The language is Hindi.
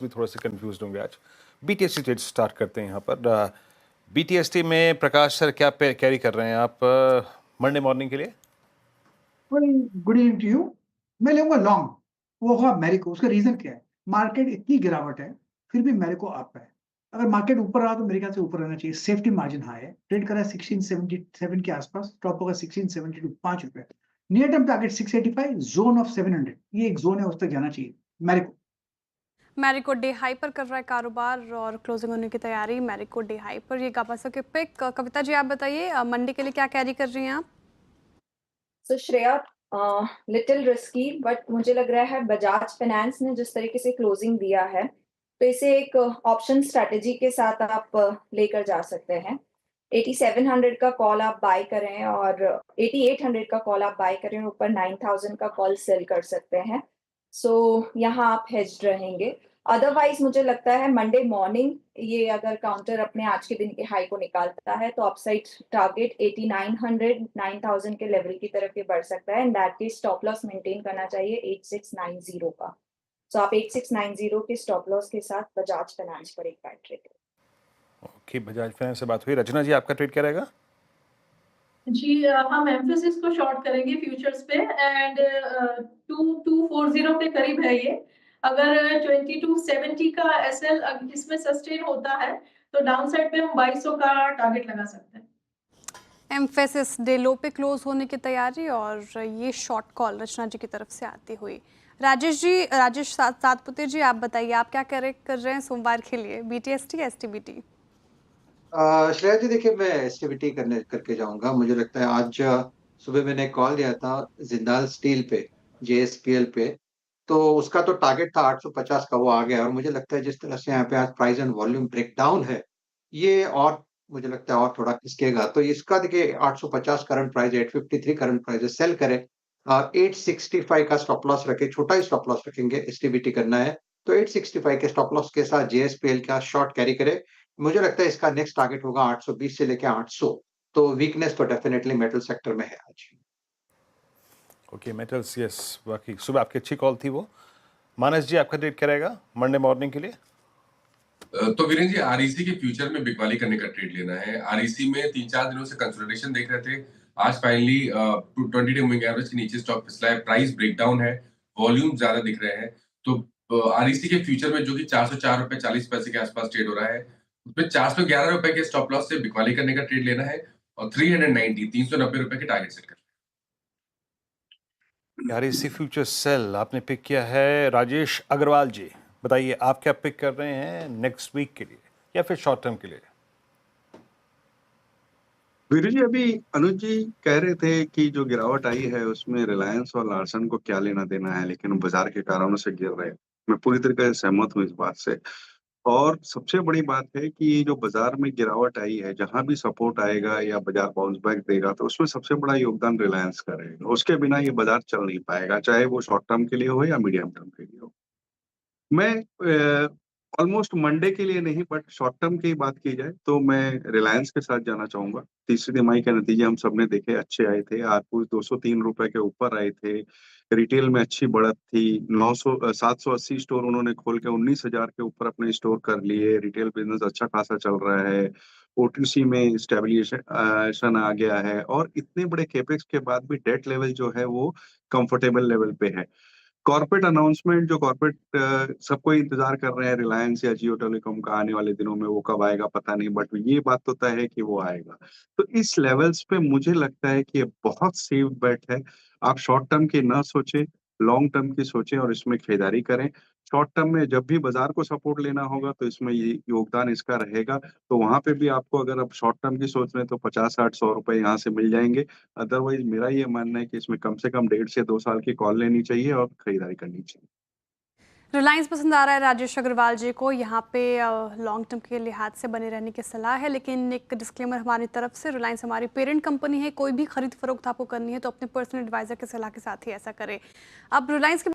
भी थोड़ा सा कंफ्यूज होंगे आज। बीटीएसटी ट्रेड स्टार्ट करते हैं यहाँ पर। बीटीएसटी में प्रकाश सर क्या कैरी कर रहे हैं आप मंडे मॉर्निंग के लिए? Good evening to you. मैं लूंगा लॉन्ग, वो होगा मैरिको। उसका रीजन क्या है? मार्केट इतनी गिरावट है, फिर भी मैरिको अप है। अगर मार्केट ऊपर रहा तो मेरे ख्याल से ऊपर रहना चाहिए। सेफ्टी मार्जिन हाई है, ट्रेड करा 1677 के आसपास, टॉप होगा 1672, ₹5। Near term target 685, zone of 700, ये एक जोन है, उस तक जाना चाहिए मैरिको। मैरिको डे हाई पर कर रहा है कारोबार और क्लोजिंग होने की तैयारी। मैरिको डे हाई पर ये गाबासा के पिक। कविता जी आप बताइए मंडे के लिए क्या कैरी कर रही हैं आप? सो श्रेया, लिटिल रिस्की बट मुझे लग रहा है बजाज फाइनेंस ने जिस तरीके से क्लोजिंग दिया है तो इसे एक ऑप्शन स्ट्रेटेजी के साथ आप लेकर जा सकते हैं। 8700 का कॉल आप बाय करें और 8800 का कॉल आप बाय करें, ऊपर 9000 का कॉल सेल कर सकते हैं। सो यहाँ आप हेज्ड रहेंगे। अदरवाइज मुझे लगता है मंडे मॉर्निंग ये अगर काउंटर अपने आज के दिन के हाई को निकालता है तो अपसाइड टारगेट 8900 9000 के लेवल की तरफ ये बढ़ सकता है। In that case stop loss maintain करना चाहिए 8690 का। सो आप 8690 के स्टॉप लॉस के साथ बजाज फाइनेंस पर एक बार ट्रेड करें। ओके, बजाज फाइनेंस से बात हुई। रचना जी आपका ट्रेड क्या रहेगा? जी, हम एम्फेसिस को शॉर्ट करेंगे फ्यूचर्स पे एंड 2240 के करीब है ये। अगर 2270 का एसएल इसमें सस्टेन होता है तो डाउन साइड पे हम 2200 का टारगेट लगा सकते हैं। एम्फेसिस डे लो पे क्लोज होने की तैयारी और ये शॉर्ट कॉल रचना जी की तरफ से आती हुई। राजेश सातपुते जी आप बताइए आप क्या कर रहे हैं सोमवार के लिए, बीटीएसटी या एसटीबीटी? श्रेया जी, देखिए मैं एसटीबीटी करके जाऊंगा। मुझे लगता है आज सुबह मैंने कॉल दिया था जिंदाल स्टील पे, जेएसपीएल पे, तो उसका तो टारगेट था 850 का, वो आ गया। और मुझे लगता है जिस तरह से यहाँ पे आज प्राइस एंड वॉल्यूम ब्रेकडाउन है, ये और मुझे लगता है और थोड़ा खिसकेगा। तो इसका देखिए 850 करंट प्राइस, 853 करंट प्राइस है, सेल करे और 865 का स्टॉप लॉस रखे, छोटा ही स्टॉप लॉस रखेंगे। एसटीबीटी करना है तो 865 के स्टॉप लॉस के साथ जेएसपीएल का शॉर्ट कैरी करे। मुझे लगता है इसका नेक्स्ट टारगेट होगा 820 से लेके 800। तो वीकनेस तो डेफिनेटली मेटल सेक्टर में है आज। ओके, मेटल्स, यस, बाकी सुबह आपकी अच्छी कॉल थी वो। मानस जी आपका ट्रेड क्या रहेगा मंडे मॉर्निंग के लिए? तो वीरेंद्र जी, आरईसी के फ्यूचर में बिकवाली करने का ट्रेड लेना है। आरईसी में 3-4 दिनों से कंसोलिडेशन देख रहे थे। आज फाइनली 20 डे मूविंग एवरेज के नीचे स्टॉक फिसला है, प्राइस ब्रेकडाउन है, वॉल्यूम ज्यादा दिख रहे हैं। तो आरईसी के फ्यूचर में जो कि ₹404.40 के आसपास ट्रेड हो रहा है, उसमें ₹411 के स्टॉप लॉस से बिकवाली करने का ट्रेड लेना है और 390 रुपए के टारगेट सेट करना है। आरईसी फ्यूचर सेल आपने पिक किया है। राजेश अग्रवाल जी बताइए आप क्या पिक कर रहे हैं नेक्स्ट वीक के लिए या फिर शॉर्ट टर्म के लिए? वीरू जी, अभी अनुज जी कह रहे थे कि जो गिरावट आई है उसमें रिलायंस और लार्सन को क्या लेना देना है, लेकिन बाजार के कारणों से गिर रहे हैं। मैं पूरी तरीके से सहमत हूँ इस बात से। और सबसे बड़ी बात है कि जो बाजार में गिरावट आई है, जहां भी सपोर्ट आएगा या बाजार बाउंस बैक देगा तो उसमें सबसे बड़ा योगदान रिलायंस का रहेगा। उसके बिना ये बाजार चल नहीं पाएगा, चाहे वो शॉर्ट टर्म के लिए हो या मीडियम टर्म के लिए हो। मैं ऑलमोस्ट मंडे के लिए नहीं, बट शॉर्ट टर्म की बात की जाए तो मैं रिलायंस के साथ जाना चाहूंगा। तीसरी तिमाही के नतीजे हम सबने देखे, अच्छे आए थे। आरकूज 203 रुपए के ऊपर आए थे। रिटेल में अच्छी बढ़त थी। 780 स्टोर उन्होंने खोल के 19,000 के ऊपर अपने स्टोर कर लिए। रिटेल बिजनेस अच्छा खासा चल रहा है। ओटीसी में स्टेबलाइजेशन आ गया है और इतने बड़े केपेक्स के बाद भी डेट लेवल जो है वो कंफर्टेबल लेवल पे है। कॉर्पोरेट अनाउंसमेंट जो सबको इंतजार कर रहे हैं, रिलायंस या जियो टेलीकॉम का, आने वाले दिनों में वो कब आएगा पता नहीं, बट ये बात तो तय है कि वो आएगा। तो इस लेवल्स पे मुझे लगता है कि ये बहुत सेफ बेट है। आप शॉर्ट टर्म की ना सोचें, लॉन्ग टर्म की सोचें और इसमें खरीदारी करें। शॉर्ट टर्म में जब भी बाजार को सपोर्ट लेना होगा तो इसमें ये योगदान इसका रहेगा। तो वहां पे भी आपको, अगर आप शॉर्ट टर्म की सोच रहे हैं, तो 50 60 100 रुपए यहाँ से मिल जाएंगे। अदरवाइज मेरा ये मानना है कि इसमें कम से कम 1.5 से 2 साल की कॉल लेनी चाहिए और खरीदारी करनी चाहिए। रिलायंस पसंद आ रहा है राजेश अग्रवाल जी को। यहाँ पे लॉन्ग टर्म के लिहाज से बने रहने की सलाह है, लेकिन एक डिस्क्लेमर हमारी तरफ से, रिलायंस हमारी पेरेंट कंपनी है। कोई भी खरीद फरोख्त आपको करनी है तो अपने पर्सनल एडवाइजर की सलाह के साथ ही ऐसा करें। अब रिलायंस के